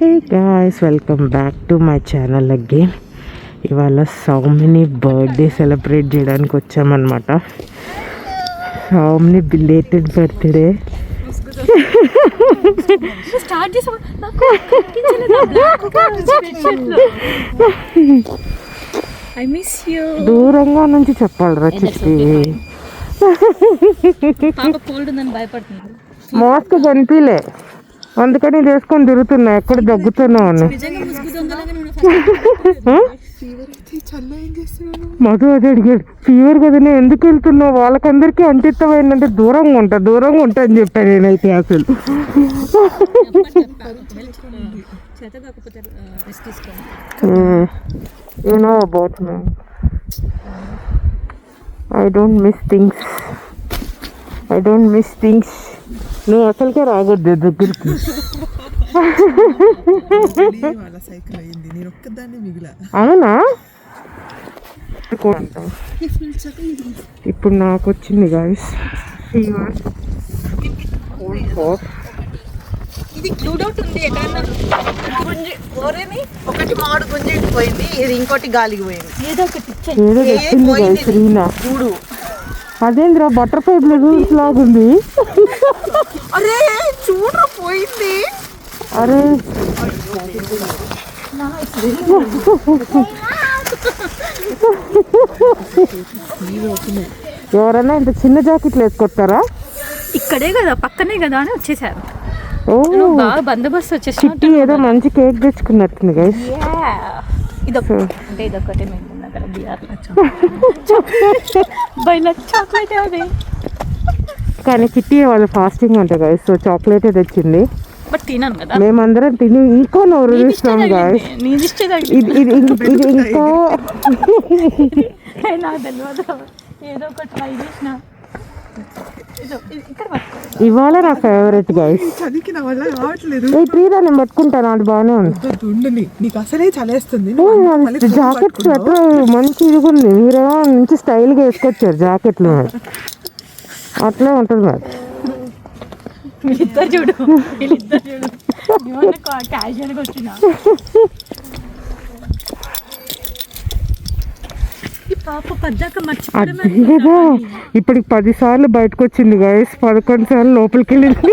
Hey guys, welcome back to my channel again. ఇవాళ సౌమిని birthday celebrate చేయడానికి వచ్చామన్నమాట. సౌమిని belated birthday. దూరంగా నుంచి చెప్పాలిరా చిట్టి. మాస్క్ కనిపిలే, అందుకని చేసుకొని తిరుగుతున్నా. ఎక్కడ దగ్గుతున్నావు అని మధు అదే అడిగాడు. ఫీవర్ కదనే ఎందుకు వెళ్తున్నావు, వాళ్ళకందరికీ అంటిత్తమైందంటే దూరంగా ఉంటా అని చెప్పాను నేనైతే. అసలు you know about me, I don't miss things. నువ్వు అసలుకే రాకూడదు దగ్గరికి. అవునా, ఇప్పుడు నాకు వచ్చింది గాయస్ ఫీవర్. ఇది క్లూడ్ అవుట్ ఉంది. ఒకటి మామిడి గుంజికి పోయింది, ఇది ఇంకోటి గాలికి పోయింది. ఏదో తెచ్చింది గాయస్ రీనా. అదేంద్రా బటర్ఫ్లై బ్లూస్ లాగుంది. అరే చూడరా పోయింది. అరే ఎవరన్నా ఇంత చిన్న జాకెట్లు వేసుకొస్తారా? ఇక్కడే కదా, పక్కనే కదా అని వచ్చేసారు. ఓ బాగా బందోబస్తు వచ్చేసి. చిట్టి ఏదో మంచి కేక్ తెచ్చుకున్నట్టుంది గైస్. ఇదొకటి మేము చాక్లెట్ అది. కానీ చిట్టి వాళ్ళు ఫాస్టింగ్ అంట గైస్, సో చాక్లెటే తెచ్చింది. బట్ తినాను కదా, మేమందరం తిని ఇంకో నోరు ఇస్తాం గైస్. ఇది ఇంకో ఏదో ఒకటి ట్రై చేసిన. ఇవాళ నా ఫేవరెట్ గైస్. ఈ ట్రీరా నేను పట్టుకుంటాను, అది బాగానే ఉంది. జాకెట్ స్వెటర్ మంచి ఇదిగా ఉంది. మీరేమో మంచి స్టైల్గా వేసుకొచ్చారు జాకెట్లు, అట్లే ఉంటుంది మరి. చూడు క్యాజువల్గా వచ్చిన కదా. ఇప్పటికి 10 సార్లు బయటకు వచ్చింది గైస్, 11 సార్లు లోపలికి వెళ్ళింది.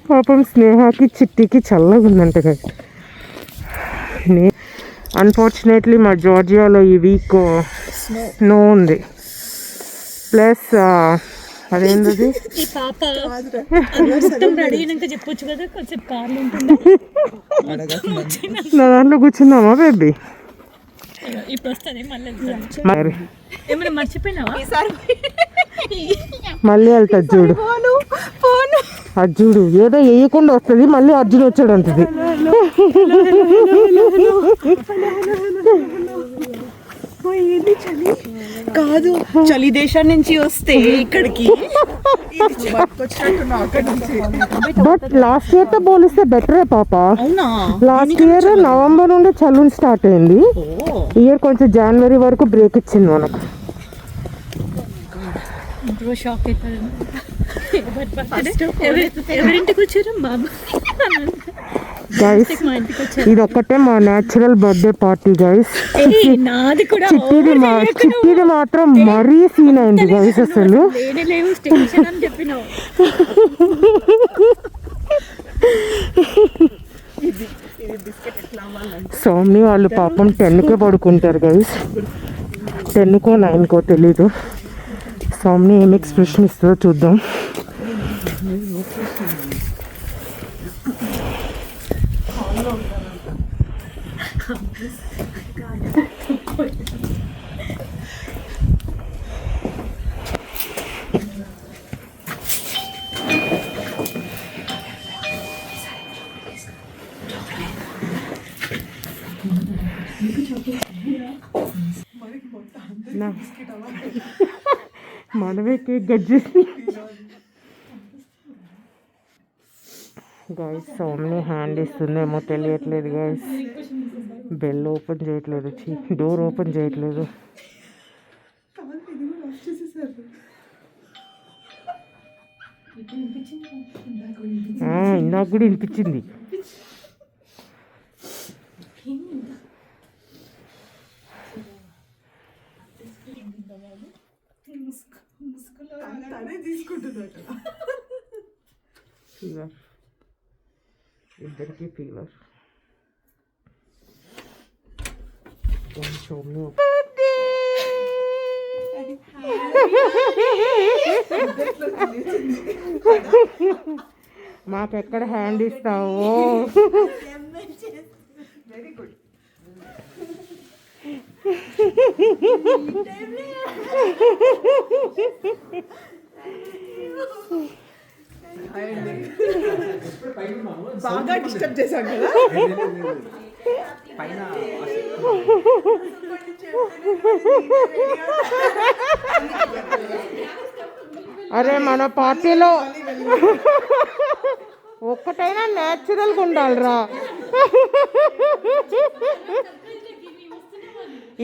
పాపం స్నేహకి చిట్టికి చల్లగా ఉందంట గైస్. అన్ఫార్చునేట్లీ మా జార్జియాలో ఈ వీక్ స్నో ఉంది. ప్లస్ అదేంటది, నా దాంట్లో కూర్చుందామా బేబీ? మళ్ళీ వెళ్తాది చూడు, అది చూడు ఏదో వేయకుండా వస్తుంది, మళ్ళీ అర్జున్ వచ్చాడు అంటది. కాదు, చలి దేశం నుంచి వస్తే ఇక్కడికి. బట్ లాస్ట్ ఇయర్ తో పోలిస్తే బెటరే పాప. లాస్ట్ ఇయర్ నవంబర్ నుండి చలి స్టార్ట్ అయింది, ఇయర్ కొంచెం జనవరి వరకు బ్రేక్ ఇచ్చింది మనకు. ఎవరింటికి వచ్చారు బాబు? గైస్ ఇది ఒక్కటే మా న్యాచురల్ బర్త్డే పార్టీ గైస్. చిట్టిది మాత్రం మరీ సీన్ అయింది గైస్. అసలు సౌమ్ని వాళ్ళు పాపం 10కే పడుకుంటారు గైస్, 10కో 9కో తెలీదు. సౌమ్ని ఏం ఎక్స్ప్రెషన్ ఇస్తుందో చూద్దాం. మనమే కేక్ గజ్జి గైస్. సౌమ్ని హ్యాండ్ ఇస్తుందేమో తెలియట్లేదు గైస్. బెల్ ఓపెన్ చేయట్లేదు, డోర్ ఓపెన్ చేయట్లేదు. ఇందాక కూడా వినిపించింది. ఫీవర్, ఇద్దరికి ఫీవర్. మాకెక్కడ హ్యాండ్ ఇస్తావు? Very good. బాగా డిస్టర్బ్ చేశాం కదా. అరే మన పార్టీలో ఒక్కటైనా న్యాచురల్గా ఉండాలిరా.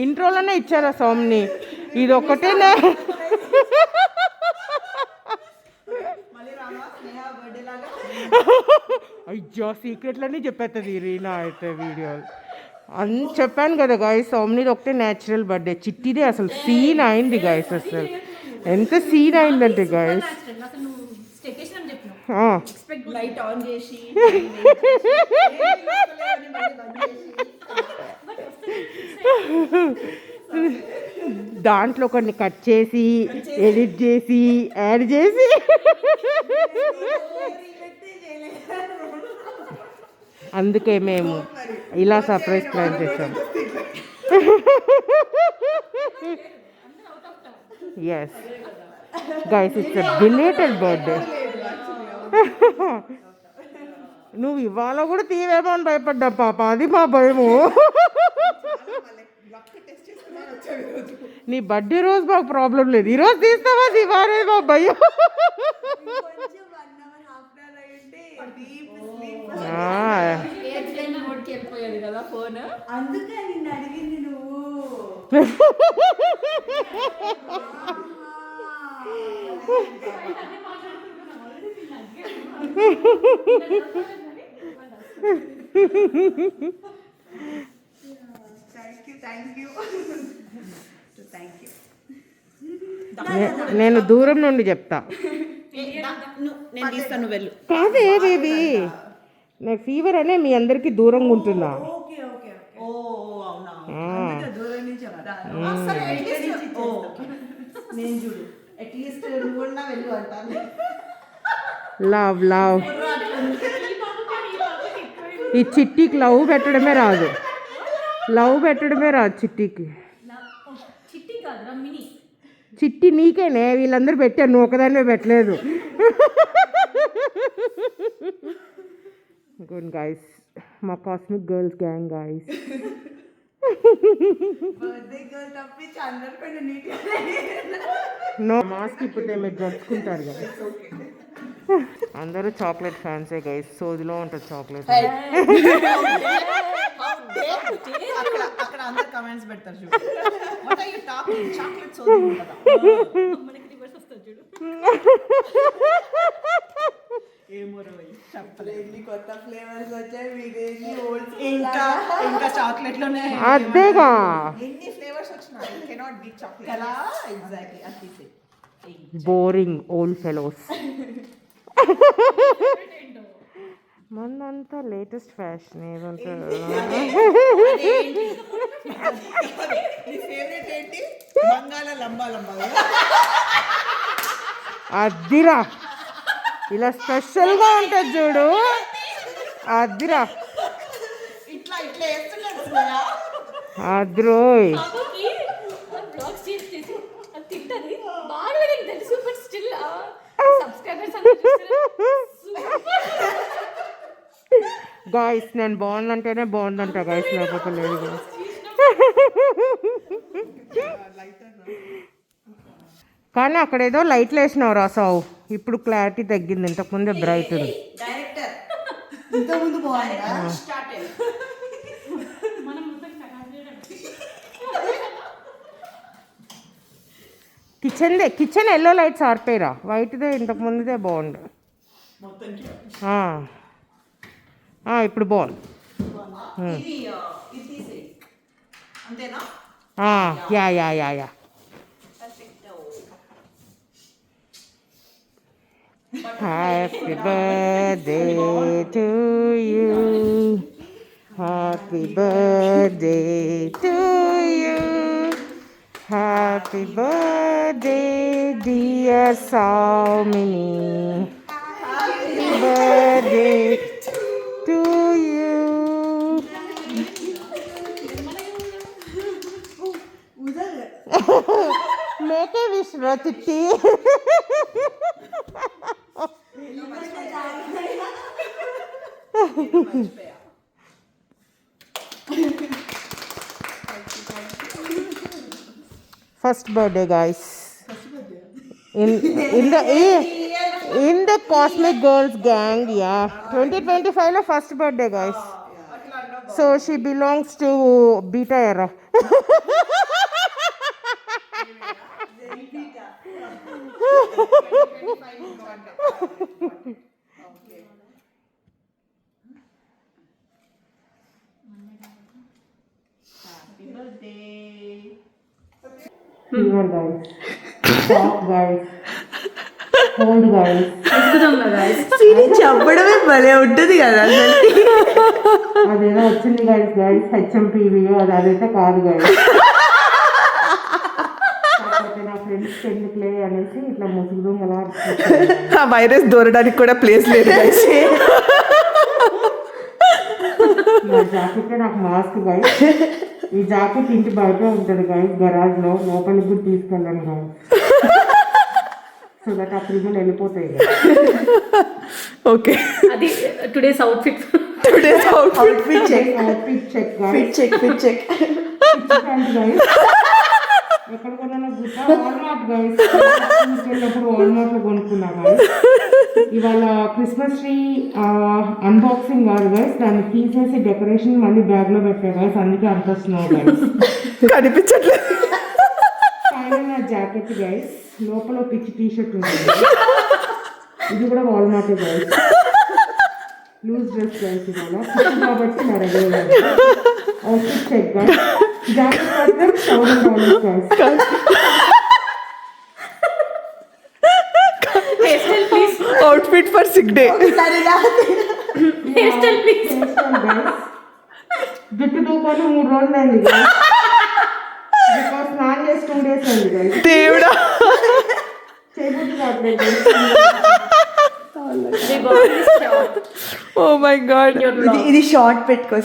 ఇంట్రోలోనే ఇచ్చారా సౌమ్ని, ఇది ఒక్కటేనా? అయ్యో సీక్రెట్లన్నీ చెప్పేస్తుంది రీనా అయితే వీడియోలు అని చెప్పాను కదా గాయస్. సౌమ్నిది ఒకటే న్యాచురల్ బర్త్డే, చిట్టిదే అసలు సీన్ అయింది గాయస్. అసలు ఎంత సీన్ అయిందంటే గాయస్, లైట్ ఆన్ చేసి దాంట్లో కొన్ని కట్ చేసి ఎడిట్ చేసి యాడ్ చేసి అందుకే మేము ఇలా సర్ప్రైజ్ ప్లాన్ చేసాం. Yes guys, it's a belated birthday. నువ్వు ఇవాళ కూడా తీవేమో అని భయపడ్డా పాప, అది మా భయము. నీ బర్త్డే రోజు మాకు ప్రాబ్లం లేదు, ఈరోజు తీస్తావా ఇవాళ మా భయం. నేను దూరం నుండి చెప్తా. కాదే బేబీ, నాకు ఫీవర్ అనే మీ అందరికి దూరంగా ఉంటున్నా. లవ్ లవ్, ఈ చిట్టికి లవ్ పెట్టడమే రాదు, లవ్ పెట్టడమే రాదు చిట్టికి. చిట్టి నీకేనే, వీళ్ళందరూ పెట్టారు, నువ్వు ఒకదాన్నే పెట్టలేదు. గుడ్ గైస్, మా cosmic girls gang guys. No mask ఇప్పుడే మీరు జరుపుకుంటారు కదా. అందరూ చాక్లెట్ ఫ్యాన్సే గైస్, సోదిలో ఉంటుంది చాక్లెట్. అక్కడ అందరు కమెంట్స్ పెడతారు చూడు, what are you talking, chocolate సోది ఉంటదా? మనకి రివర్స్ వస్తుంది చూడు. కొత్త ఫ్లేవర్స్ వచ్చాయి, వీడేని ఓల్డ్, ఇంకా చాక్లెట్ లోనే అదేగా ఎన్ని ఫ్లేవర్స్ వచ్చినాయి. కెనాట్ బీట్ చాక్లెట్ కదా. ఎగ్జాక్ట్లీ అది. Boring old fellows. మొన్నంతా లేటెస్ట్ ఫ్యాషన్ ఏదంటే అద్దిరా, ఇలా స్పెషల్గా ఉంటుంది చూడు, అద్దిరా అద్రోయ్. గాయస్ నేను బాగుందంటేనే బాగుందంట గాయస్, లేకపోతే లేదు గాయస్. కానీ అక్కడ ఏదో లైట్లు వేసినావు రాసావు, ఇప్పుడు క్లారిటీ తగ్గింది, ఇంతకుముందే బ్రైట్ ఉంది. కిచెన్ ఎల్లో లైట్స్ ఆర్పేరా, వైట్దే ఇంతకు ముందుదే బాగుండు. ఇప్పుడు బాగుంది. అంతేనా? Yeah yeah yeah yeah. Happy birthday to you, happy birthday to you, happy birthday dear Saumini, happy birthday to you. Make a wish రా చిట్టి. First birthday, guys. In the Cosmic Girls gang, yeah. 2025 la first birthday, guys. So she belongs to Beta era. Happy birthday. Fever, guys. Shock, guys. Cold, guys. చెప్పడమే భలే ఉంటుంది కదా. అదేదో వచ్చింది guys HMPV, అదైతే కాదు గైస్. నా ఫ్రెండ్స్ ఎందుకులే అనేసి ఇట్లా ముసుగు దొంగలా ఆ వైరస్ దూరడానికి కూడా ప్లేస్ లేదు. నా జాకెట్ నాకు మాస్క్ గైస్. ఈ జాకెట్ ఇంటి బయట ఉంటుంది గైస్, గరాజ్ లో. లోపలికి కూడా తీసుకెళ్ళాను గైస్, సో దట్ ఆ క్రిములు వెళ్ళిపోతాయి. ఓకే, అది టుడేస్ అవుట్ఫిట్ చెక్ గైస్. ఎక్కడ కొన్నా గుట్ట వాల్మార్ట్ గైస్. వెళ్ళినప్పుడు వాల్మార్ట్ లో కొనుక్కున్నా గైస్. ఇవాళ క్రిస్మస్ ట్రీ అన్బాక్సింగ్ కాదు గైస్, దాన్ని తీసేసి డెకరేషన్ మళ్ళీ బ్యాగ్ లో పెట్టా గైస్, అందుకే అంత స్నో గైస్ కనిపించట్లేదు. పైన నా జాకెట్ గైస్, లోపల పిచ్చి టీషర్ట్ ఉంటుంది. ఇది కూడా Walmart guys, loose dress guys. ఇవాళ కాబట్టి నా regular outfit check guys. Jacket మాత్రం $1000 guys. Outfit for sick day. జుట్టు దూపాలు 3 రోజులు అయింది గైస్, బికాస్ స్నానం చేసి 2 days అయింది గైస్. దేవుడా, చేయబుద్ధి కావట్లేదు. ఓ మై గాడ్, ఇది షార్ట్ పెట్టుకో.